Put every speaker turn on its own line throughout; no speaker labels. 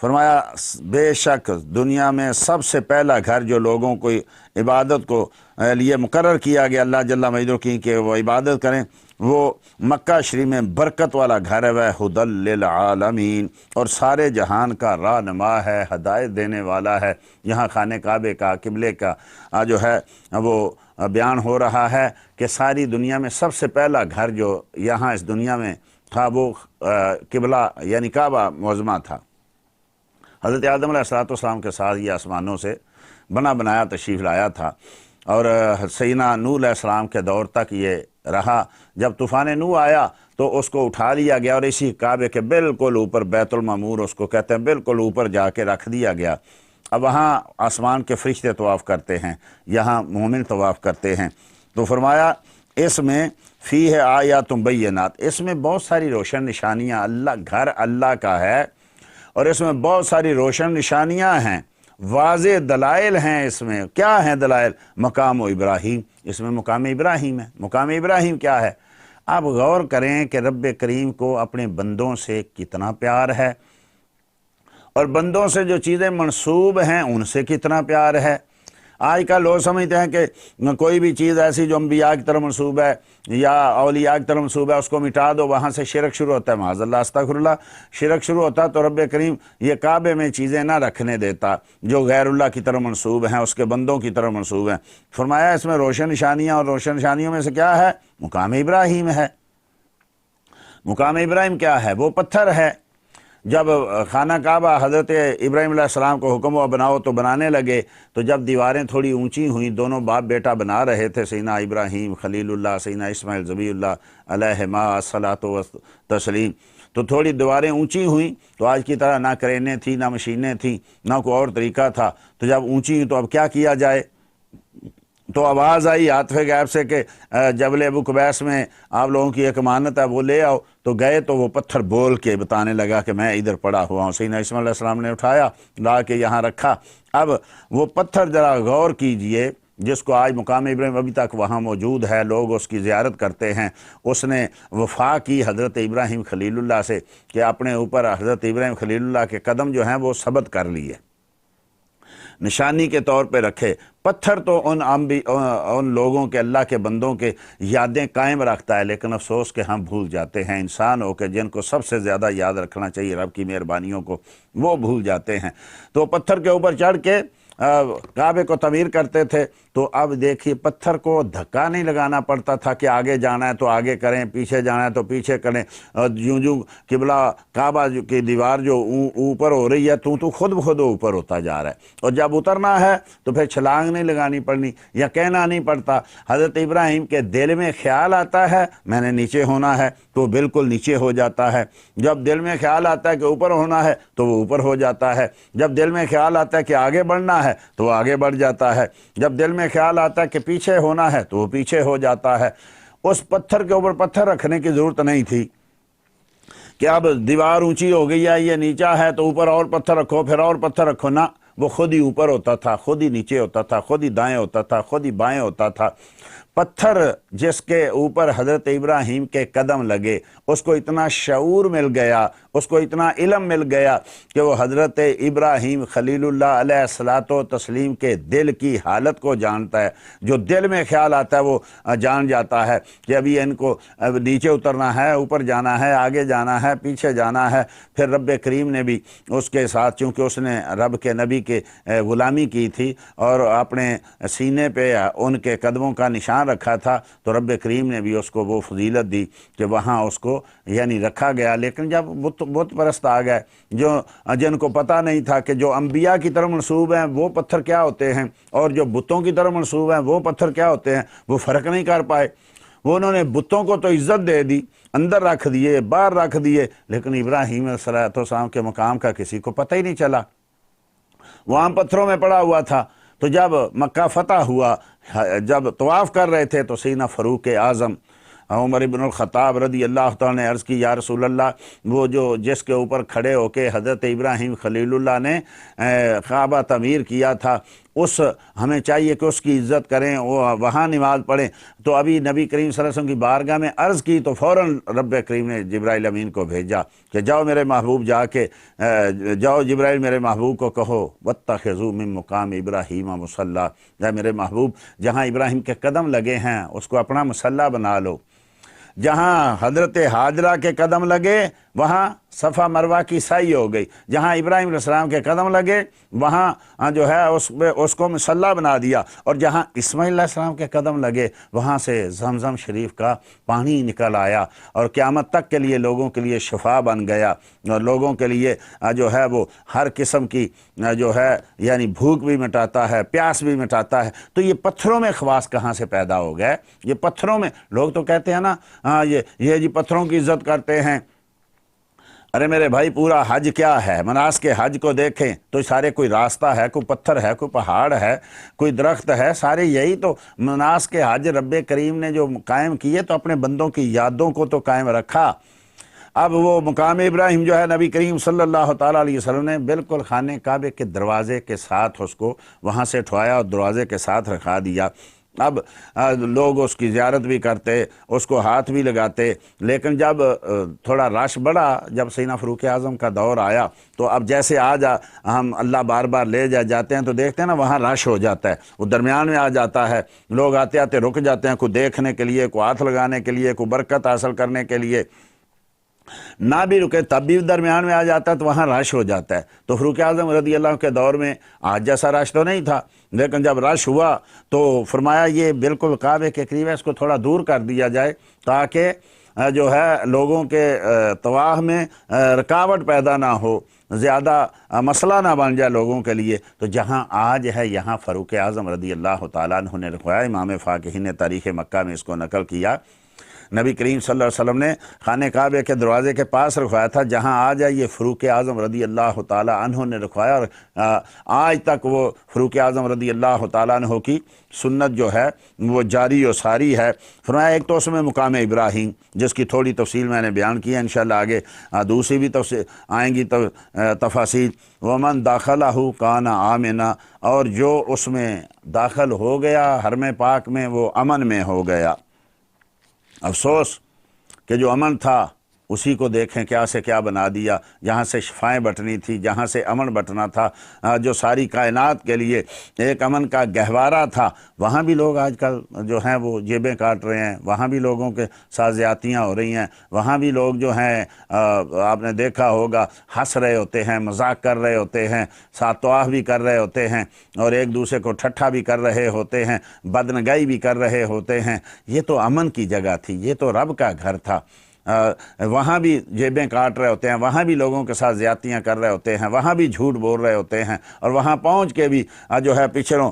فرمایا بے شک دنیا میں سب سے پہلا گھر جو لوگوں کو عبادت کو لیے مقرر کیا گیا اللہ جل مجدہ کی کہ وہ عبادت کریں، وہ مکہ شریف میں برکت والا گھر ہے، وہ ہدی للعالمین، اور سارے جہان کا رہنما ہے، ہدایت دینے والا ہے۔ یہاں خانہ کعبے کا قبلے کا جو ہے وہ بیان ہو رہا ہے کہ ساری دنیا میں سب سے پہلا گھر جو یہاں اس دنیا میں تھا وہ قبلہ یعنی کعبہ معظمہ تھا۔ حضرت آدم علیہ السلام کے ساتھ یہ آسمانوں سے بنا بنایا تشریف لایا تھا، اور سیدنا نوح علیہ السلام کے دور تک یہ رہا۔ جب طوفان نوح آیا تو اس کو اٹھا لیا گیا اور اسی کعبے کے بالکل اوپر، بیت المعمور اس کو کہتے ہیں، بالکل اوپر جا کے رکھ دیا گیا۔ اب وہاں آسمان کے فرشتے طواف کرتے ہیں، یہاں مومن طواف کرتے ہیں۔ تو فرمایا اس میں فیہ آیات بینات، اس میں بہت ساری روشن نشانیاں، گھر اللہ کا ہے اور اس میں بہت ساری روشن نشانیاں ہیں، واضح دلائل ہیں۔ اس میں کیا ہیں دلائل؟ مقام ابراہیم، اس میں مقام ابراہیم ہے۔ مقام ابراہیم کیا ہے؟ آپ غور کریں کہ رب کریم کو اپنے بندوں سے کتنا پیار ہے، اور بندوں سے جو چیزیں منسوب ہیں ان سے کتنا پیار ہے۔ آج کل لوگ سمجھتے ہیں کہ کوئی بھی چیز ایسی جو انبیاء کی طرف منسوب ہے یا اولیاء کی طرف منسوب ہے اس کو مٹا دو، وہاں سے شرک شروع ہوتا ہے، معاذ اللہ استغفر اللہ، شرک شروع ہوتا ہے۔ تو رب کریم یہ کعبے میں چیزیں نہ رکھنے دیتا جو غیر اللہ کی طرف منسوب ہیں، اس کے بندوں کی طرف منسوب ہیں۔ فرمایا اس میں روشن نشانیاں، اور روشن نشانیوں میں سے کیا ہے؟ مقام ابراہیم ہے۔ مقام ابراہیم کیا ہے؟ وہ پتھر ہے۔ جب خانہ کعبہ حضرت ابراہیم علیہ السلام کو حکم ہوا بناؤ تو بنانے لگے، تو جب دیواریں تھوڑی اونچی ہوئیں، دونوں باپ بیٹا بنا رہے تھے، سیدنا ابراہیم خلیل اللہ، سیدنا اسماعیل ذبیح اللہ علیہما الصلاۃ والتسلیم، تو تھوڑی دیواریں اونچی ہوئیں، تو آج کی طرح نہ کرینے تھیں، نہ مشینیں تھیں، نہ کوئی اور طریقہ تھا۔ تو جب اونچی ہوئی تو اب کیا کیا جائے؟ تو آواز آئی عاطف غیب سے کہ جبل ابو قبیس میں آپ لوگوں کی ایک امانت ہے، وہ لے آؤ۔ تو گئے تو وہ پتھر بول کے بتانے لگا کہ میں ادھر پڑا ہوا ہوں۔ سیدنا اسماعیل علیہ السلام نے اٹھایا، لا کے یہاں رکھا۔ اب وہ پتھر ذرا غور کیجئے، جس کو آج مقام ابراہیم ابھی تک وہاں موجود ہے، لوگ اس کی زیارت کرتے ہیں۔ اس نے وفا کی حضرت ابراہیم خلیل اللہ سے کہ اپنے اوپر حضرت ابراہیم خلیل اللہ کے قدم جو ہیں وہ ثبت کر لیے، نشانی کے طور پہ رکھے۔ پتھر تو ان لوگوں کے، اللہ کے بندوں کے یادیں قائم رکھتا ہے، لیکن افسوس کہ ہم بھول جاتے ہیں۔ انسان ہو کے جن کو سب سے زیادہ یاد رکھنا چاہیے رب کی مہربانیوں کو، وہ بھول جاتے ہیں۔ تو پتھر کے اوپر چڑھ کے کعبے کو تعمیر کرتے تھے۔ تو اب دیکھیے پتھر کو دھکا نہیں لگانا پڑتا تھا کہ آگے جانا ہے تو آگے کریں، پیچھے جانا ہے تو پیچھے کریں۔ یوں قبلہ کعبہ کی دیوار جو اوپر ہو رہی ہے تو خود بخود اوپر ہوتا جا رہا ہے، اور جب اترنا ہے تو پھر چھلانگ نہیں لگانی پڑنی یا کہنا نہیں پڑتا۔ حضرت ابراہیم کے دل میں خیال آتا ہے میں نے نیچے ہونا ہے تو بالکل نیچے ہو جاتا ہے، جب دل میں خیال آتا ہے کہ اوپر ہونا ہے تو وہ اوپر ہو جاتا ہے، جب دل میں خیال آتا ہے کہ آگے بڑھنا ہے تو وہ آگے بڑھ جاتا ہے، جب دل میں خیال آتا ہے کہ پیچھے ہونا ہے تو وہ پیچھے ہو جاتا ہے۔ اس پتھر کے اوپر پتھر رکھنے کی ضرورت نہیں تھی کہ اب دیوار اونچی ہو گئی ہے، یہ نیچا ہے تو اوپر اور پتھر رکھو، پھر اور پتھر رکھو، نہ، وہ خود ہی اوپر ہوتا تھا، خود ہی نیچے ہوتا تھا، خود ہی دائیں ہوتا تھا، خود ہی بائیں ہوتا تھا۔ پتھر جس کے اوپر حضرت ابراہیم کے قدم لگے، اس کو اتنا شعور مل گیا، اس کو اتنا علم مل گیا کہ وہ حضرت ابراہیم خلیل اللہ علیہ الصلاۃ والتسلیم کے دل کی حالت کو جانتا ہے۔ جو دل میں خیال آتا ہے وہ جان جاتا ہے کہ ابھی ان کو نیچے اترنا ہے، اوپر جانا ہے، آگے جانا ہے، پیچھے جانا ہے۔ پھر رب کریم نے بھی اس کے ساتھ، چونکہ اس نے رب کے نبی کے غلامی کی تھی اور اپنے سینے پہ ان کے قدموں کا نشان رکھا تھا، تو رب کریم نے بھی اس کو وہ فضیلت دی کہ وہاں اس کو یعنی رکھا گیا۔ لیکن جب بت پرست آ گئے جن کو پتہ نہیں تھا کہ جو انبیاء کی طرف منسوب ہیں وہ پتھر کیا ہوتے ہیں اور جو بتوں کی طرف منسوب ہیں وہ پتھر کیا ہوتے ہیں، وہ فرق نہیں کر پائے۔ وہ انہوں نے بتوں کو تو عزت دے دی، اندر رکھ دیے، باہر رکھ دیے، لیکن ابراہیم علیہ السلام کے مقام کا کسی کو پتہ ہی نہیں چلا، وہ عام پتھروں میں پڑا ہوا تھا۔ تو جب مکہ فتح ہوا، جب طواف کر رہے تھے تو سیدنا فاروق اعظم عمر بن الخطاب رضی اللہ تعالیٰ نے عرض کی، یا رسول اللہ، وہ جو جس کے اوپر کھڑے ہو کے حضرت ابراہیم خلیل اللہ نے کعبہ تعمیر کیا تھا، اس ہمیں چاہیے کہ اس کی عزت کریں، وہاں نماز پڑھیں۔ تو ابھی نبی کریم صلی اللہ علیہ وسلم کی بارگاہ میں عرض کی تو فوراً رب کریم نے جبرائیل امین کو بھیجا کہ جاؤ میرے محبوب، جاؤ جبرائیل میرے محبوب کو کہو واتخذوا من مقام ابراہیم مصلی، یا میرے محبوب جہاں ابراہیم کے قدم لگے ہیں اس کو اپنا مصلی بنا لو، جہاں حضرت حاجرہ کے قدم لگے وہاں صفا مروہ کی سعی ہو گئی، جہاں ابراہیم علیہ السلام کے قدم لگے وہاں جو ہے اس کو مصلی بنا دیا، اور جہاں اسماعیل علیہ السلام کے قدم لگے وہاں سے زمزم شریف کا پانی نکل آیا، اور قیامت تک کے لیے لوگوں کے لیے شفا بن گیا، اور لوگوں کے لیے جو ہے وہ ہر قسم کی جو ہے یعنی بھوک بھی مٹاتا ہے، پیاس بھی مٹاتا ہے۔ تو یہ پتھروں میں خواص کہاں سے پیدا ہو گئے؟ یہ پتھروں میں، لوگ تو کہتے ہیں نا یہ جی پتھروں کی عزت کرتے ہیں۔ ارے میرے بھائی، پورا حج کیا ہے؟ مناسک حج کو دیکھیں تو سارے کوئی راستہ ہے، کوئی پتھر ہے، کوئی پہاڑ ہے، کوئی درخت ہے، سارے یہی تو مناسک حج رب کریم نے جو قائم کیے تو اپنے بندوں کی یادوں کو تو قائم رکھا۔ اب وہ مقام ابراہیم جو ہے نبی کریم صلی اللہ تعالیٰ علیہ وسلم نے بالکل خانہ کعبے کے دروازے کے ساتھ اس کو وہاں سے اٹھوایا اور دروازے کے ساتھ رکھا دیا۔ اب لوگ اس کی زیارت بھی کرتے، اس کو ہاتھ بھی لگاتے، لیکن جب تھوڑا رش بڑھا، جب سیدنا فاروق اعظم کا دور آیا تو اب جیسے آج ہم اللہ بار بار لے جاتے ہیں تو دیکھتے ہیں نا وہاں رش ہو جاتا ہے، وہ درمیان میں آ جاتا ہے، لوگ آتے آتے رک جاتے ہیں، کوئی دیکھنے کے لیے، کوئی ہاتھ لگانے کے لیے، کوئی برکت حاصل کرنے کے لیے، نہ بھی رکے تب بھی درمیان میں آ جاتا ہے تو وہاں رش ہو جاتا ہے۔ تو فاروق اعظم رضی اللہ کے دور میں آج جیسا رش تو نہیں تھا، لیکن جب رش ہوا تو فرمایا یہ بالکل کعبے کے قریب ہے، اس کو تھوڑا دور کر دیا جائے تاکہ جو ہے لوگوں کے طواف میں رکاوٹ پیدا نہ ہو، زیادہ مسئلہ نہ بن جائے لوگوں کے لیے۔ تو جہاں آج ہے یہاں فاروق اعظم رضی اللہ تعالیٰ عنہ نے رکھوایا، امام فاقہی نے تاریخ مکہ میں اس کو نقل کیا، نبی کریم صلی اللہ علیہ وسلم نے خانہ کعبے کے دروازے کے پاس رکھوایا تھا، جہاں آج ہے یہ فاروق اعظم رضی اللہ تعالیٰ عنہ نے رکھوایا، اور آج تک وہ فاروق اعظم رضی اللہ تعالیٰ عنہ کی سنت جو ہے وہ جاری و ساری ہے۔ فرمایا ایک تو اس میں مقام ابراہیم جس کی تھوڑی تفصیل میں نے بیان کی ہے، انشاءاللہ آگے دوسری بھی آئیں گی تفاصیل۔ ومن داخلہ کان آمنا، اور جو اس میں داخل ہو گیا حرم پاک میں وہ امن میں ہو گیا۔ افسوس کہ جو امن تھا اسی کو دیکھیں کیا سے کیا بنا دیا، جہاں سے شفائیں بٹنی تھی، جہاں سے امن بٹنا تھا، جو ساری کائنات کے لیے ایک امن کا گہوارہ تھا، وہاں بھی لوگ آج کل جو ہیں وہ جیبیں کاٹ رہے ہیں، وہاں بھی لوگوں کے ساتھ زیادتیاں ہو رہی ہیں، وہاں بھی لوگ جو ہیں آپ نے دیکھا ہوگا ہنس رہے ہوتے ہیں، مذاق کر رہے ہوتے ہیں، ساتھ طواف بھی کر رہے ہوتے ہیں، اور ایک دوسرے کو ٹھٹھا بھی کر رہے ہوتے ہیں، بدنگائی بھی کر رہے ہوتے ہیں۔ یہ تو امن کی جگہ تھی، یہ تو رب کا گھر تھا، وہاں بھی جیبیں کاٹ رہے ہوتے ہیں، وہاں بھی لوگوں کے ساتھ زیادتیاں کر رہے ہوتے ہیں، وہاں بھی جھوٹ بول رہے ہوتے ہیں، اور وہاں پہنچ کے بھی جو ہے پچھڑوں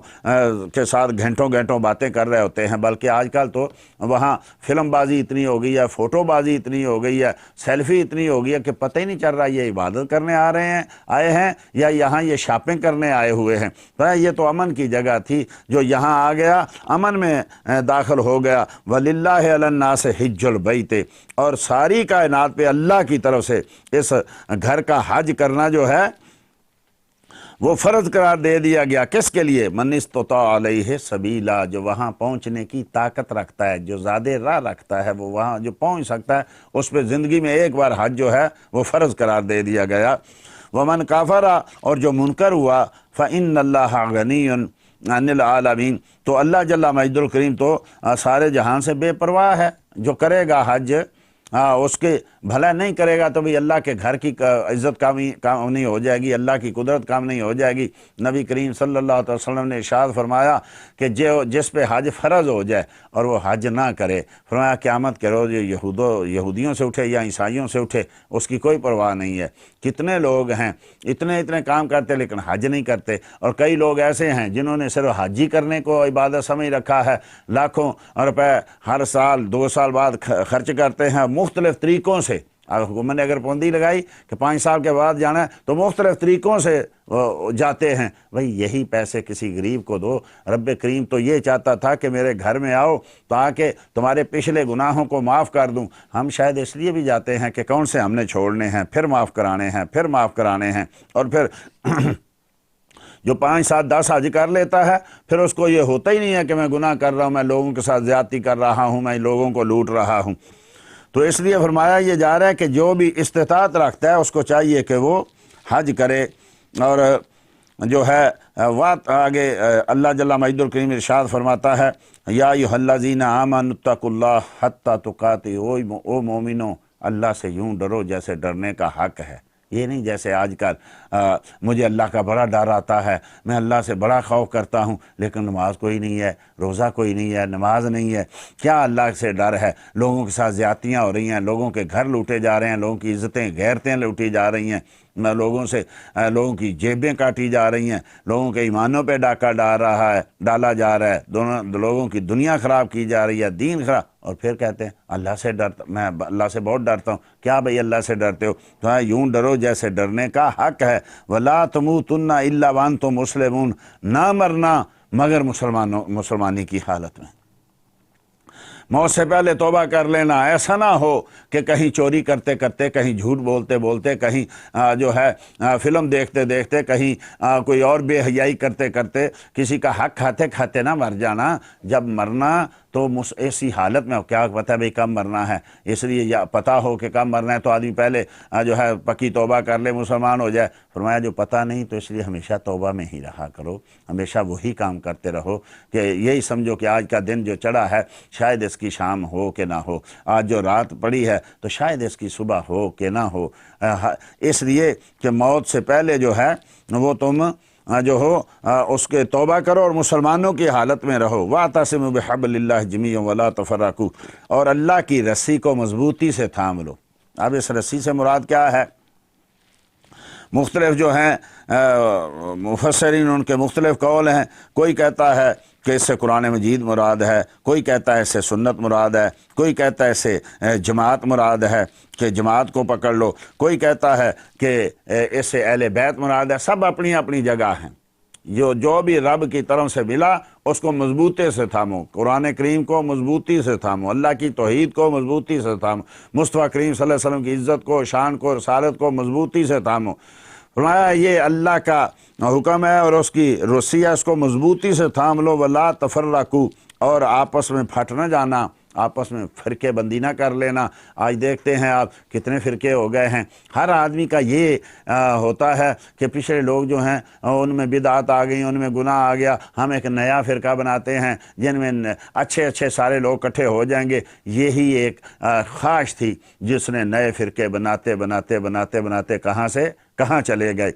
کے ساتھ گھنٹوں گھنٹوں باتیں کر رہے ہوتے ہیں۔ بلکہ آج کل تو وہاں فلم بازی اتنی ہو گئی ہے، فوٹو بازی اتنی ہو گئی ہے، سیلفی اتنی ہو گئی ہے کہ پتہ ہی نہیں چل رہا یہ عبادت کرنے آئے ہیں یا یہاں یہ شاپنگ کرنے آئے ہوئے ہیں۔ یہ تو امن کی جگہ تھی، جو یہاں آ گیا امن میں داخل ہو گیا۔ وَلِلَّهِ عَلَى النَّاسِ حِجُّ الْبَيْتِ، اور ساری کائنات پہ اللہ کی طرف سے اس گھر کا حج کرنا جو ہے وہ فرض قرار دے دیا گیا۔ کس کے لیے؟ من استطاع علیہ سبیلا، جو وہاں پہنچنے کی طاقت رکھتا ہے، جو زیادہ راہ رکھتا ہے، وہ وہاں جو پہنچ سکتا ہے، اس پہ زندگی میں ایک بار حج جو ہے وہ فرض قرار دے دیا گیا۔ ومن کافر، اور جو منکر ہوا، فإن اللہ غنی عن العالمین، تو اللہ جل مجد الکریم تو سارے جہان سے بے پرواہ ہے۔ جو کرے گا حج اس کے بھلا نہیں کرے گا تو بھی اللہ کے گھر کی عزت کام نہیں ہو جائے گی، اللہ کی قدرت کام نہیں ہو جائے گی۔ نبی کریم صلی اللہ علیہ وسلم نے ارشاد فرمایا کہ جس پہ حج فرض ہو جائے اور وہ حج نہ کرے، فرمایا قیامت کے روز یہودیوں سے اٹھے یا عیسائیوں سے اٹھے، اس کی کوئی پرواہ نہیں ہے۔ کتنے لوگ ہیں اتنے کام کرتے لیکن حج نہیں کرتے، اور کئی لوگ ایسے ہیں جنہوں نے صرف حج ہی کرنے کو عبادت سمجھ رکھا ہے، لاکھوں روپے ہر سال 2 سال بعد خرچ کرتے ہیں مختلف طریقوں سے۔ حکومت نے اگر پابندی لگائی کہ 5 سال کے بعد جانا ہے تو مختلف طریقوں سے جاتے ہیں۔ بھئی یہی پیسے کسی غریب کو دو۔ رب کریم تو یہ چاہتا تھا کہ میرے گھر میں آؤ تاکہ تمہارے پچھلے گناہوں کو معاف کر دوں۔ ہم شاید اس لیے بھی جاتے ہیں کہ کون سے ہم نے چھوڑنے ہیں، پھر معاف کرانے ہیں، پھر معاف کرانے ہیں، اور پھر جو 5 7 10 حج کر لیتا ہے پھر اس کو یہ ہوتا ہی نہیں ہے کہ میں گناہ کر رہا ہوں، میں لوگوں کے ساتھ زیادتی کر رہا ہوں، میں لوگوں کو لوٹ رہا ہوں۔ تو اس لیے فرمایا یہ جا رہا ہے کہ جو بھی استطاعت رکھتا ہے اس کو چاہیے کہ وہ حج کرے۔ اور جو ہے وات آگے اللہ جل مجدہ الکریم ارشاد فرماتا ہے یا ایھا الذین آمنوا اتقوا اللہ حتی تقاتہ، او مومنو اللہ سے یوں ڈرو جیسے ڈرنے کا حق ہے۔ یہ نہیں جیسے آج کل مجھے اللہ کا بڑا ڈر آتا ہے، میں اللہ سے بڑا خوف کرتا ہوں، لیکن نماز کوئی نہیں ہے، روزہ کوئی نہیں ہے، نماز نہیں ہے۔ کیا اللہ سے ڈر ہے؟ لوگوں کے ساتھ زیادتیاں ہو رہی ہیں، لوگوں کے گھر لوٹے جا رہے ہیں، لوگوں کی عزتیں غیرتیں لوٹی جا رہی ہیں، لوگوں کی جیبیں کاٹی جا رہی ہیں، لوگوں کے ایمانوں پہ ڈاکہ ڈالا جا رہا ہے، لوگوں کی دنیا خراب کی جا رہی ہے، دین خراب، اور پھر کہتے ہیں اللہ سے ڈرتا، میں اللہ سے بہت ڈرتا ہوں۔ کیا بھئی اللہ سے ڈرتے ہو؟ تو یوں ڈرو جیسے ڈرنے کا حق ہے۔ وَلَا تَمُوتُنَّ إِلَّا وَأَنْتُم مُسْلِمُونَ، نہ مرنا مگر مسلمانی کی حالت میں۔ موت سے پہلے توبہ کر لینا، ایسا نہ ہو کہ کہیں چوری کرتے کرتے، کہیں جھوٹ بولتے بولتے، کہیں جو ہے فلم دیکھتے دیکھتے، کہیں کوئی اور بے حیائی کرتے کرتے کسی کا حق کھاتے کھاتے نہ مر جانا۔ جب مرنا تو ایسی حالت میں کیا پتہ ہے بھئی کب مرنا ہے، اس لیے یا پتہ ہو کہ کب مرنا ہے تو آدمی پہلے جو ہے پکی توبہ کر لے، مسلمان ہو جائے۔ فرمایا جو پتہ نہیں تو اس لیے ہمیشہ توبہ میں ہی رہا کرو، ہمیشہ وہی کام کرتے رہو کہ یہی سمجھو کہ آج کا دن جو چڑھا ہے شاید اس کی شام ہو کہ نہ ہو، آج جو رات پڑی ہے تو شاید اس کی صبح ہو کہ نہ ہو۔ اس لیے کہ موت سے پہلے جو ہے وہ تم جو ہو اس کے توبہ کرو اور مسلمانوں کی حالت میں رہو۔ وَاعْتَصِمُوا بِحَبْلِ اللَّهِ جَمِيعًا وَلَا تَفَرَّقُوا، اور اللہ کی رسی کو مضبوطی سے تھام لو۔ اب اس رسی سے مراد کیا ہے؟ مختلف جو ہیں مفسرین، ان کے مختلف قول ہیں۔ کوئی کہتا ہے کہ اس سے قرآن مجید مراد ہے، کوئی کہتا ہے اس سے سنت مراد ہے، کوئی کہتا ہے اس سے جماعت مراد ہے کہ جماعت کو پکڑ لو، کوئی کہتا ہے کہ اس سے اہل بیت مراد ہے۔ سب اپنی اپنی جگہ ہیں۔ جو بھی رب کی طرف سے ملا اس کو مضبوطی سے تھامو، قرآن کریم کو مضبوطی سے تھامو، اللہ کی توحید کو مضبوطی سے تھامو، مصطفیٰ کریم صلی اللہ علیہ وسلم کی عزت کو، شان کو، رسالت کو مضبوطی سے تھامو۔ فرمایا یہ اللہ کا حکم ہے اور اس کی رسی ہے، اس کو مضبوطی سے تھام لو۔ وَلَا تَفَرَّقُوا، اور آپس میں پھٹ نہ جانا، آپس میں فرقے بندی نہ کر لینا۔ آج دیکھتے ہیں آپ کتنے فرقے ہو گئے ہیں۔ ہر آدمی کا یہ ہوتا ہے کہ پچھلے لوگ جو ہیں ان میں بدعات آ گئی، ان میں گناہ آ گیا، ہم ایک نیا فرقہ بناتے ہیں جن میں اچھے سارے لوگ اکٹھے ہو جائیں گے۔ یہی ایک خواہش تھی جس نے نئے فرقے بناتے کہاں سے کہاں چلے گئے۔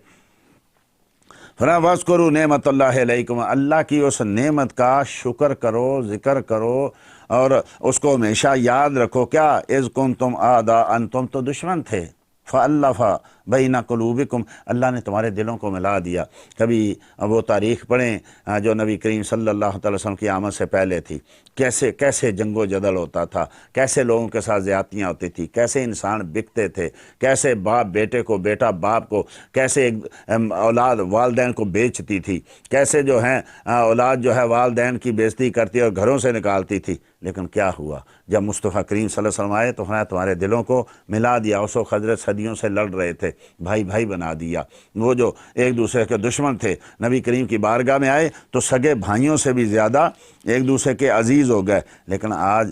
وَاذْكُرُوا نِعْمَتَ اللَّهِ عَلَيْكُمْ، اللہ کی اس نعمت کا شکر کرو، ذکر کرو اور اس کو ہمیشہ یاد رکھو۔ کیا اذ کنتم اعداء، تم تو دشمن تھے، فَأَلَّفَ بَيْنَ قُلُوبِكُمْ، اللہ نے تمہارے دلوں کو ملا دیا۔ کبھی وہ تاریخ پڑھیں جو نبی کریم صلی اللہ تعالی وسلم کی آمد سے پہلے تھی، کیسے جنگ و جدل ہوتا تھا، کیسے لوگوں کے ساتھ زیادتیاں ہوتی تھی، کیسے انسان بکتے تھے، کیسے باپ بیٹے کو، بیٹا باپ کو، کیسے اولاد والدین کو بیچتی تھی، کیسے جو ہیں اولاد جو ہے والدین کی بےزتی کرتی اور گھروں سے نکالتی تھی۔ لیکن کیا ہوا جب مصطفیٰ کریم صلی اللہ علیہ وسلم آئے تو تمہارے دلوں کو ملا دیا۔ اس وقت حضرت صدیوں سے لڑ رہے تھے، بھائی بنا دیا۔ وہ جو ایک دوسرے کے دشمن تھے نبی کریم کی بارگاہ میں آئے تو سگے بھائیوں سے بھی زیادہ ایک دوسرے کے عزیز ہو گئے۔ لیکن آج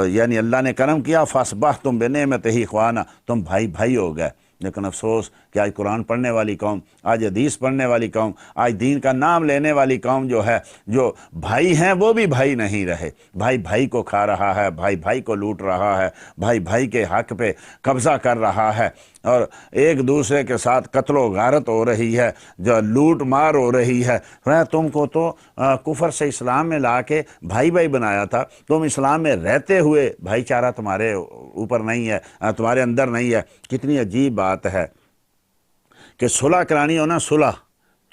یعنی اللہ نے کرم کیا، فَأَصْبَحْتُمْ بِنِعْمَتِهِ إِخْوَانًا، تم بھائی ہو گئے۔ لیکن افسوس کہ آج قرآن پڑھنے والی قوم، آج حدیث پڑھنے والی قوم، آج دین کا نام لینے والی قوم جو ہے، جو بھائی ہیں وہ بھی بھائی نہیں رہے۔ بھائی کو کھا رہا ہے، بھائی کو لوٹ رہا ہے، بھائی کے حق پہ قبضہ کر رہا ہے، اور ایک دوسرے کے ساتھ قتل و غارت ہو رہی ہے، جو لوٹ مار ہو رہی ہے۔ تم کو تو کفر سے اسلام میں لا کے بھائی بنایا تھا، تم اسلام میں رہتے ہوئے بھائی چارہ تمہارے اوپر نہیں ہے، تمہارے اندر نہیں ہے۔ کتنی عجیب بات ہے کہ صلح کرانی ہو نا، صلح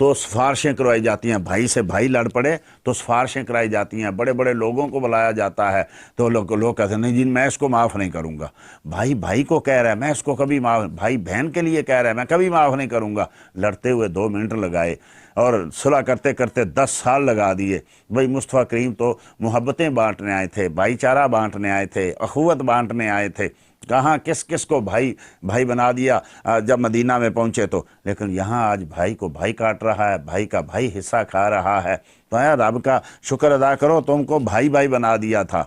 تو سفارشیں کروائی جاتی ہیں، بھائی سے بھائی لڑ پڑے تو سفارشیں کرائی جاتی ہیں، بڑے لوگوں کو بلایا جاتا ہے تو لوگ کہتے ہیں نہیں جی میں اس کو معاف نہیں کروں گا۔ بھائی کو کہہ رہا ہے میں اس کو کبھی معاف، بھائی بہن کے لیے کہہ رہا ہے میں کبھی معاف نہیں کروں گا۔ لڑتے ہوئے 2 منٹ لگائے اور صلح کرتے کرتے 10 سال لگا دیے۔ مصطفیٰ کریم تو محبتیں بانٹنے آئے تھے، بھائی چارہ بانٹنے آئے تھے، اخوت بانٹنے آئے تھے، کہاں کس کس کو بھائی بھائی بنا دیا جب مدینہ میں پہنچے تو، لیکن یہاں آج بھائی کو بھائی کاٹ رہا ہے، بھائی کا بھائی حصہ کھا رہا ہے۔ تو یار رب کا شکر ادا کرو، تم کو بھائی بھائی بنا دیا تھا۔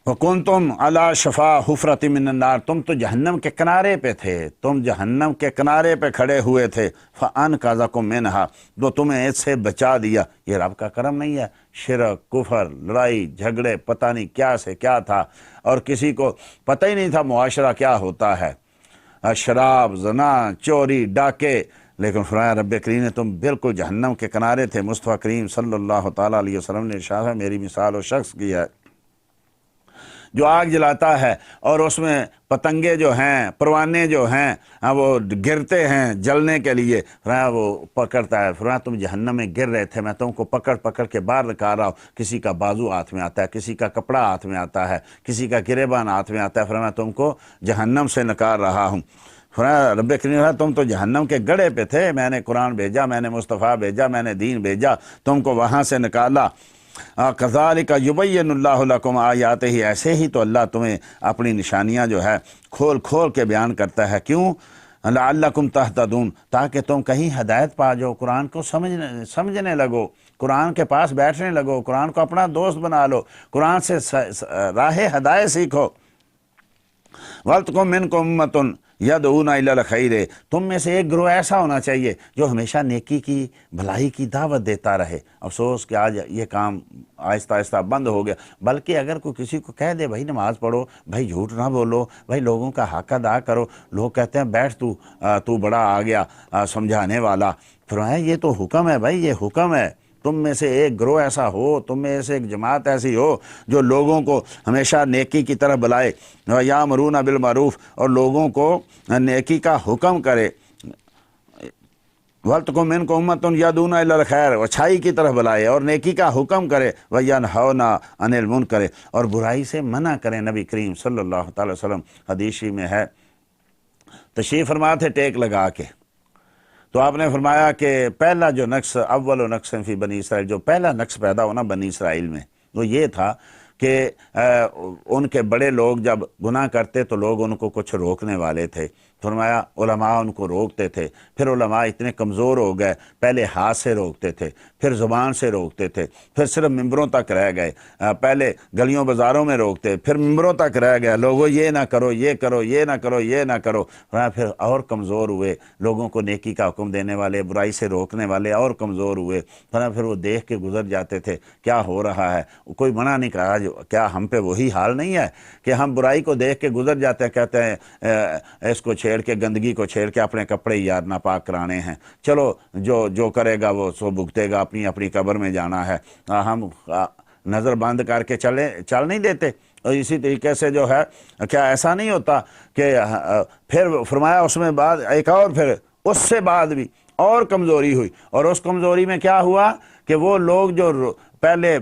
وَكُنْتُمْ عَلَى شَفَا حُفْرَةٍ مِّنَ النَّارِ، تم تو جہنم کے کنارے پہ تھے، تم جہنم کے کنارے پہ کھڑے ہوئے تھے۔ فَأَنْقَذَكُم مِّنْهَا، تو تمہیں اس سے بچا دیا۔ یہ رب کا کرم نہیں ہے؟ شرک، کفر، لڑائی جھگڑے، پتہ نہیں کیا سے کیا تھا، اور کسی کو پتہ ہی نہیں تھا معاشرہ کیا ہوتا ہے، شراب، زنا، چوری، ڈاکے، لیکن فرمایا رب کریم نے تم بالکل جہنم کے کنارے تھے۔ مصطفیٰ کریم صلی اللہ تعالیٰ علیہ وسلم نے ارشاد ہے، میری مثال و شخص کی ہے جو آگ جلاتا ہے اور اس میں پتنگے جو ہیں، پروانے جو ہیں وہ گرتے ہیں جلنے کے لیے، فرمایا وہ پکڑتا ہے، فرمایا تم جہنم میں گر رہے تھے، میں تم کو پکڑ پکڑ کے باہر نکال رہا ہوں۔ کسی کا بازو ہاتھ میں آتا ہے، کسی کا کپڑا ہاتھ میں آتا ہے، کسی کا گریبان ہاتھ میں آتا ہے، فرمایا تم کو جہنم سے نکال رہا ہوں۔ فرمایا رب کریم نے تم تو جہنم کے گڑھے پہ تھے، میں نے قرآن بھیجا، میں نے مصطفیٰ بھیجا، میں نے دین بھیجا، تم کو وہاں سے نکالا۔ کذالک یبین اللہ لکم آیاتہ، ایسے ہی تو اللہ تمہیں اپنی نشانیاں جو ہے کھول کھول کے بیان کرتا ہے۔ کیوں؟ لعلکم تہتدون، تاکہ تم کہیں ہدایت پا جاؤ، قرآن کو سمجھنے لگو، قرآن کے پاس بیٹھنے لگو، قرآن کو اپنا دوست بنا لو، قرآن سے راہ ہدایت سیکھو۔ وَلْتَكُن مِّنكُمْ أُمَّةٌ يَدْعُونَ إِلَى الْخَيْرِ، تم میں سے ایک گروہ ایسا ہونا چاہیے جو ہمیشہ نیکی کی، بھلائی کی دعوت دیتا رہے۔ افسوس کہ آج یہ کام آہستہ آہستہ بند ہو گیا، بلکہ اگر کوئی کسی کو کہہ دے بھائی نماز پڑھو، بھائی جھوٹ نہ بولو، بھائی لوگوں کا حق ادا کرو، لوگ کہتے ہیں بیٹھ تو بڑا آ گیا سمجھانے والا۔ فرمایا یہ تو حکم ہے بھائی، یہ حکم ہے۔ تم میں سے ایک گروہ ایسا ہو، تم میں سے ایک جماعت ایسی ہو جو لوگوں کو ہمیشہ نیکی کی طرف بلائے، یامرون بالمعروف، اور لوگوں کو نیکی کا حکم کرے۔ وَلْتَكُن مِّنكُمْ أُمَّةٌ يَدْعُونَ إِلَى الْخَيْرِ، اچھائی کی طرف بلائے اور نیکی کا حکم کرے، وَيَنْهَوْنَ عَنِ الْمُنكَرِ، اور برائی سے منع کریں۔ نبی کریم صلی اللہ تعالی وسلم حدیث میں ہے، تشریف فرما تھے ٹیک لگا کے، تو آپ نے فرمایا کہ پہلا جو نقص، اول نقص فی بنی اسرائیل، جو پہلا نقص پیدا ہونا بنی اسرائیل میں، وہ یہ تھا کہ ان کے بڑے لوگ جب گناہ کرتے تو لوگ ان کو کچھ روکنے والے تھے۔ فرمایا علماء ان کو روکتے تھے، پھر علماء اتنے کمزور ہو گئے، پہلے ہاتھ سے روکتے تھے، پھر زبان سے روکتے تھے، پھر صرف ممبروں تک رہ گئے، پہلے گلیوں بازاروں میں روکتے، پھر ممبروں تک رہ گئے، لوگوں یہ نہ کرو، یہ کرو، یہ نہ کرو، یہ نہ کرو۔ پھر اور کمزور ہوئے، لوگوں کو نیکی کا حکم دینے والے، برائی سے روکنے والے اور کمزور ہوئے۔ پھر وہ دیکھ کے گزر جاتے تھے کیا ہو رہا ہے، کوئی منع نہیں کہا، کیا ہم پہ وہی حال نہیں ہے کہ ہم برائی کو دیکھ کے گزر جاتے ہیں، کہتے ہیں اس کو چھیڑ کے، گندگی کو چھیڑ کے اپنے کپڑے یار ناپاک کرانے ہیں، چلو جو کرے گا وہ سو بھگتے گا، اپنی اپنی قبر میں جانا ہے، ہم نظر بند کر کے چل نہیں دیتے۔ اور اسی طریقے سے جو ہے کیا ایسا نہیں ہوتا کہ پھر فرمایا اس میں بعد ایک اور، پھر اس سے بعد بھی اور کمزوری ہوئی، اور اس کمزوری میں کیا ہوا کہ وہ لوگ جو پہلے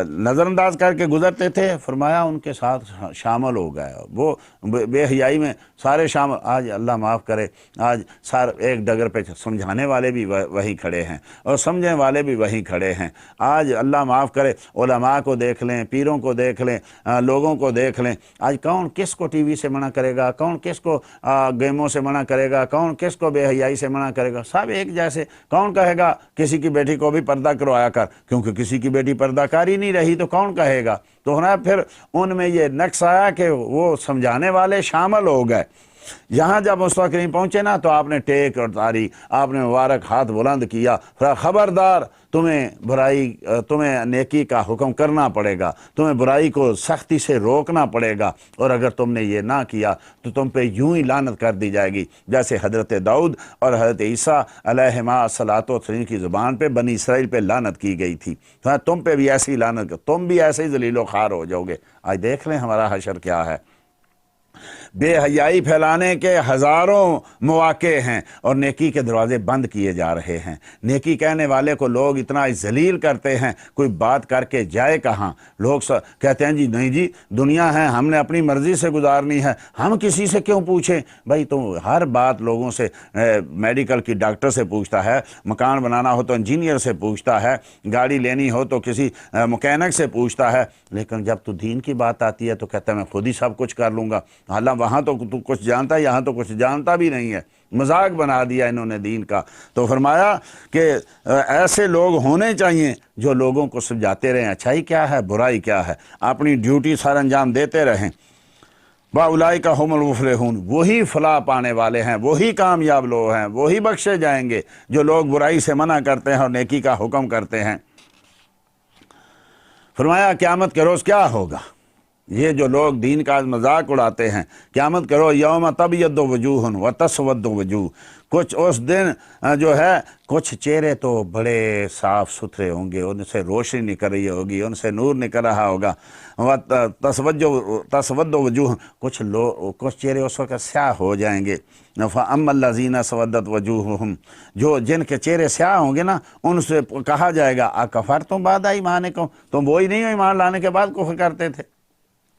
نظر انداز کر کے گزرتے تھے، فرمایا ان کے ساتھ شامل ہو گئے، وہ بے حیائی میں سارے شامل۔ آج اللہ معاف کرے، آج ایک ڈگر پہ سمجھانے والے بھی وہی کھڑے ہیں اور سمجھنے والے بھی وہی کھڑے ہیں۔ آج اللہ معاف کرے، علماء کو دیکھ لیں، پیروں کو دیکھ لیں، لوگوں کو دیکھ لیں، آج کون کس کو ٹی وی سے منع کرے گا، کون کس کو گیموں سے منع کرے گا، کون کس کو بے حیائی سے منع کرے گا، سب ایک جیسے۔ کون کہے گا کسی کی بیٹی کو بھی پردہ کروایا کر، کیونکہ کسی کی بیٹی پردہ کاری نہیں رہی تو کون کہے گا۔ تو پھر ان میں یہ نقص آیا کہ وہ سمجھانے والے شامل ہو گئے۔ یہاں جب مصطفیٰ کریم پہنچے نا تو آپ نے ٹیک اور تاری، آپ نے مبارک ہاتھ بلند کیا، خبردار تمہیں نیکی کا حکم کرنا پڑے گا، تمہیں برائی کو سختی سے روکنا پڑے گا، اور اگر تم نے یہ نہ کیا تو تم پہ یوں ہی لعنت کر دی جائے گی جیسے حضرت داؤد اور حضرت عیسیٰ علیہما الصلاۃ والسلام کی زبان پہ بنی اسرائیل پہ لعنت کی گئی تھی۔ تم پہ بھی ایسی لعنت، تم بھی ایسے ہی ذلیل و خوار ہو جاؤ گے۔ آج دیکھ لیں ہمارا حشر کیا ہے۔ بے حیائی پھیلانے کے ہزاروں مواقع ہیں اور نیکی کے دروازے بند کیے جا رہے ہیں۔ نیکی کہنے والے کو لوگ اتنا ذلیل کرتے ہیں، کوئی بات کر کے جائے کہاں۔ لوگ کہتے ہیں نہیں جی دنیا ہے، ہم نے اپنی مرضی سے گزارنی ہے، ہم کسی سے کیوں پوچھیں؟ بھائی تو ہر بات لوگوں سے، میڈیکل کی ڈاکٹر سے پوچھتا ہے، مکان بنانا ہو تو انجینئر سے پوچھتا ہے، گاڑی لینی ہو تو کسی مکینک سے پوچھتا ہے، لیکن جب تو دین کی بات آتی ہے تو کہتا ہے میں خود ہی سب کچھ کر لوں گا۔ حالانکہ وہاں تو کچھ جانتا ہے، یہاں تو کچھ جانتا بھی نہیں ہے۔ مذاق بنا دیا انہوں نے دین کا۔ تو فرمایا کہ ایسے لوگ ہونے چاہیے جو لوگوں کو سمجھاتے رہیں اچھائی کیا ہے، برائی کیا ہے، اپنی ڈیوٹی سر انجام دیتے رہیں۔ وَأُولَٰئِکَ هُمُ الْمُفْلِحُونَ، وہی فلاح پانے والے ہیں، وہی کامیاب لوگ ہیں، وہی بخشے جائیں گے جو لوگ برائی سے منع کرتے ہیں اور نیکی کا حکم کرتے ہیں۔ فرمایا قیامت کے روز کیا ہوگا؟ یہ جو لوگ دین کا مذاق اڑاتے ہیں، قیامت کے روز یوم تبیض وجوہ وتسود وجوہ، کچھ اس دن جو ہے کچھ چہرے تو بڑے صاف ستھرے ہوں گے، ان سے روشنی نکل رہی ہوگی، ان سے نور نکل رہا ہوگا، تسود وجوہ، کچھ چہرے اس وقت سیاہ ہو جائیں گے۔ فَأَمَّا الَّذِينَ اسْوَدَّتْ وُجُوهُهُمْ، جن کے چہرے سیاہ ہوں گے نا، ان سے کہا جائے گا اَکَفَرْتُمْ بَعْدَ ایمانکم، تم وہی نہیں ہو ایمان لانے کے بعد کفر کرتے تھے،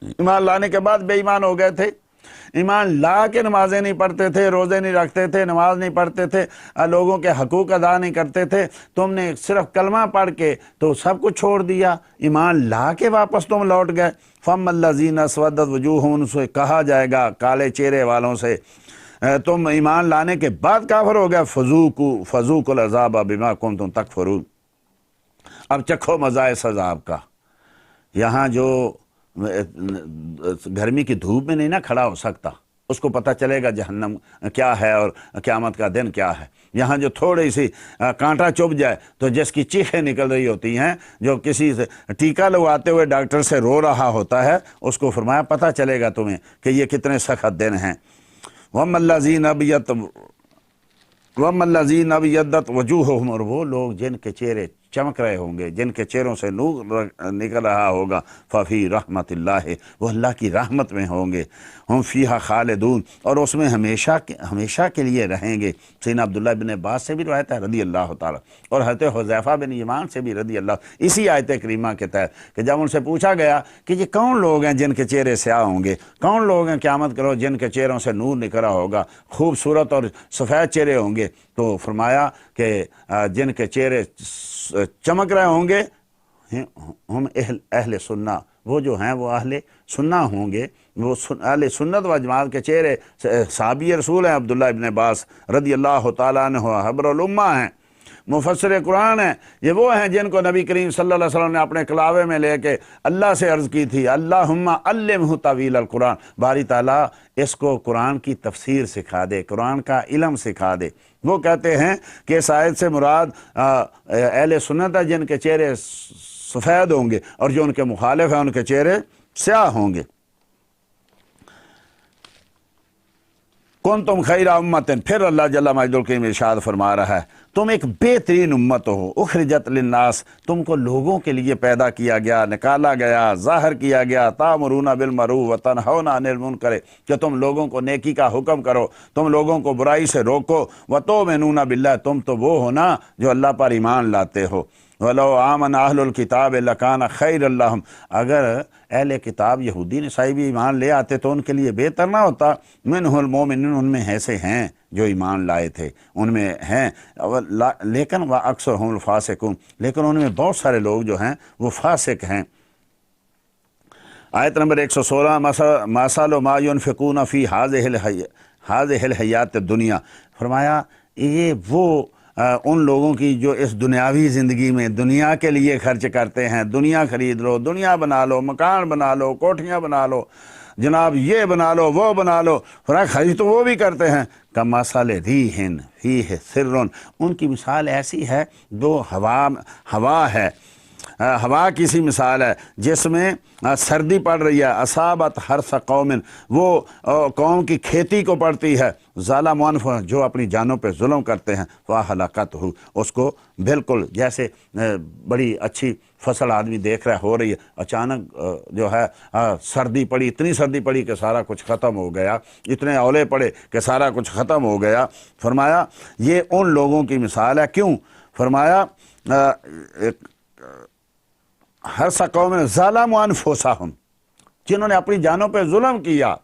ایمان لانے کے بعد بے ایمان ہو گئے تھے، ایمان لا کے نمازیں نہیں پڑھتے تھے، روزے نہیں رکھتے تھے، نماز نہیں پڑھتے تھے، لوگوں کے حقوق ادا نہیں کرتے تھے، تم نے صرف کلمہ پڑھ کے تو سب کچھ چھوڑ دیا، ایمان لا کے واپس تم لوٹ گئے۔ فَأَمَّا الَّذِينَ اسْوَدَّتْ وُجُوهُهُمْ، ان سے کہا جائے گا کالے چہرے والوں سے تم ایمان لانے کے بعد کافر ہو گئے، فَذُوقُوا الْعَذَابَ بِمَا كُنتُمْ تَكْفُرُونَ، اب چکھو مزہ اس عذاب کا۔ یہاں جو گرمی کی دھوپ میں نہیں نا کھڑا ہو سکتا، اس کو پتہ چلے گا جہنم کیا ہے اور قیامت کا دن کیا ہے۔ یہاں جو تھوڑی سی کانٹا چبھ جائے تو جس کی چیخیں نکل رہی ہوتی ہیں، جو کسی سے ٹیکہ لگواتے ہوئے ڈاکٹر سے رو رہا ہوتا ہے، اس کو فرمایا پتہ چلے گا تمہیں کہ یہ کتنے سخت دن ہیں۔ وَأَمَّا الَّذِينَ ابْيَضَّتْ وُجُوهُهُمْ، اور وہ لوگ جن کے چہرے چمک رہے ہوں گے، جن کے چہروں سے نور نکل رہا ہوگا، فَفِي رَحْمَةِ اللَّهِ، وہ اللہ کی رحمت میں ہوں گے، ہم فیہا خالدون، اور اس میں ہمیشہ کے لیے رہیں گے۔ سیدنا عبداللہ بن عباس سے بھی روایت ہے رضی اللہ تعالیٰ، اور حضرت حذیفہ بن یمان سے بھی رضی اللہ، اسی آیت کریمہ کے تحت کہ جب ان سے پوچھا گیا کہ یہ کون لوگ ہیں جن کے چہرے سیاہ ہوں گے، کون لوگ ہیں قیامت کرو جن کے چہروں سے نور نکل رہا ہوگا، خوبصورت اور سفید چہرے ہوں گے، تو فرمایا کہ جن کے چہرے چمک رہے ہوں گے، ہم اہل سنہ، وہ جو ہیں وہ اہل سنہ ہوں گے، وہ اہل سنت و جماعت کے چہرے۔ صحابی رسول ہیں عبداللہ ابن عباس رضی اللہ تعالیٰ عنہ، حبر الامہ ہیں، مفسر قرآن ہیں، یہ وہ ہیں جن کو نبی کریم صلی اللہ علیہ وسلم نے اپنے کلاوے میں لے کے اللہ سے عرض کی تھی، اللہم علمہ تعویل القرآن، باری تعالیٰ اس کو قرآن کی تفسیر سکھا دے، قرآن کا علم سکھا دے۔ وہ کہتے ہیں کہ اس آیت سے مراد اہل سنت ہے جن کے چہرے سفید ہوں گے، اور جو ان کے مخالف ہیں ان کے چہرے سیاہ ہوں گے۔ کنتم خیر امت، پھر اللہ جل مجدہ الکریم ارشاد فرما رہا ہے تم ایک بہترین امت ہو، اخرجت للناس، تم کو لوگوں کے لیے پیدا کیا گیا، نکالا گیا، ظاہر کیا گیا، تامرون بالمعروف وتنہون عن المنکر، کہ تم لوگوں کو نیکی کا حکم کرو، تم لوگوں کو برائی سے روکو، وتؤمنون باللہ، تم تو وہ ہو نا جو اللہ پر ایمان لاتے ہو۔ وَلَوْ آمَنَ أَهْلُ الْكِتَابِ لَكَانَ خَيْرًا لَهُمْ، اگر اہل کتاب یہودی نصائی بھی ایمان لے آتے تو ان کے لیے بہتر نہ ہوتا۔ مِنْهُ الْمُؤْمِنُونَ، ان میں ایسے ہیں جو ایمان لائے تھے، ان میں ہیں، لیکن وَأَكْثَرُهُمُ الْفَاسِقُونَ، لیکن ان میں بہت سارے لوگ جو ہیں وہ فاسق ہیں۔ آیت نمبر 116، مَثَلُ مَا يُنْفِقُونَ فِي هَٰذِهِ الْحَیَاةِ الدُّنْیَا، فرمایا یہ وہ ان لوگوں کی جو اس دنیاوی زندگی میں دنیا کے لیے خرچ کرتے ہیں، دنیا خرید لو، دنیا بنا لو، مکان بنا لو، کوٹھیاں بنا لو، جناب یہ بنا لو، وہ بنا لو، خرید تو وہ بھی کرتے ہیں۔ کمثل ریح فیہ سر، ان کی مثال ایسی ہے جو ہوا ہے، ہوا کی سی مثال ہے جس میں سردی پڑ رہی ہے، اصابت حرث قوم، وہ قوم کی کھیتی کو پڑتی ہے، ظالم انفسہم، جو اپنی جانوں پہ ظلم کرتے ہیں، فاہلکتہ، اس کو بالکل جیسے بڑی اچھی فصل آدمی دیکھ رہا ہو رہی ہے، اچانک جو ہے سردی پڑی، اتنی سردی پڑی کہ سارا کچھ ختم ہو گیا، اتنے اولے پڑے کہ سارا کچھ ختم ہو گیا۔ فرمایا یہ ان لوگوں کی مثال ہے، کیوں؟ فرمایا حرث قوم ظلموا انفسہم، جنہوں نے اپنی جانوں پہ ظلم کیا۔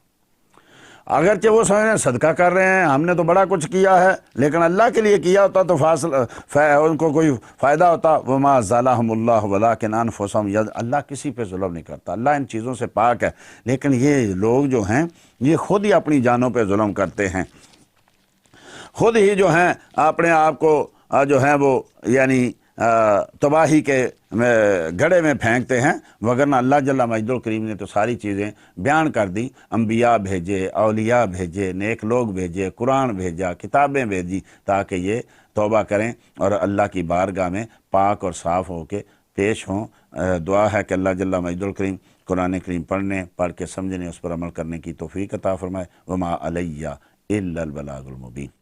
اگرچہ وہ سمجھ رہے ہیں صدقہ کر رہے ہیں، ہم نے تو بڑا کچھ کیا ہے، لیکن اللہ کے لیے کیا ہوتا تو ان کو کوئی فائدہ ہوتا۔ وما ظلمهم اللہ ولکن انفسہم، اللہ کسی پہ ظلم نہیں کرتا، اللہ ان چیزوں سے پاک ہے، لیکن یہ لوگ جو ہیں یہ خود ہی اپنی جانوں پہ ظلم کرتے ہیں، خود ہی جو ہیں اپنے آپ کو جو ہیں وہ یعنی تباہی کے گڑھے میں پھینکتے ہیں، وگرنہ اللہ جل مجدہ الکریم نے تو ساری چیزیں بیان کر دی، انبیاء بھیجے، اولیاء بھیجے، نیک لوگ بھیجے، قرآن بھیجا، کتابیں بھیجی تاکہ یہ توبہ کریں اور اللہ کی بارگاہ میں پاک اور صاف ہو کے پیش ہوں۔ دعا ہے کہ اللہ جل مجدہ الکریم قرآن کریم پڑھ کے سمجھنے، اس پر عمل کرنے کی توفیق عطا فرمائے۔ وما علیہ الا البلاغ المبین۔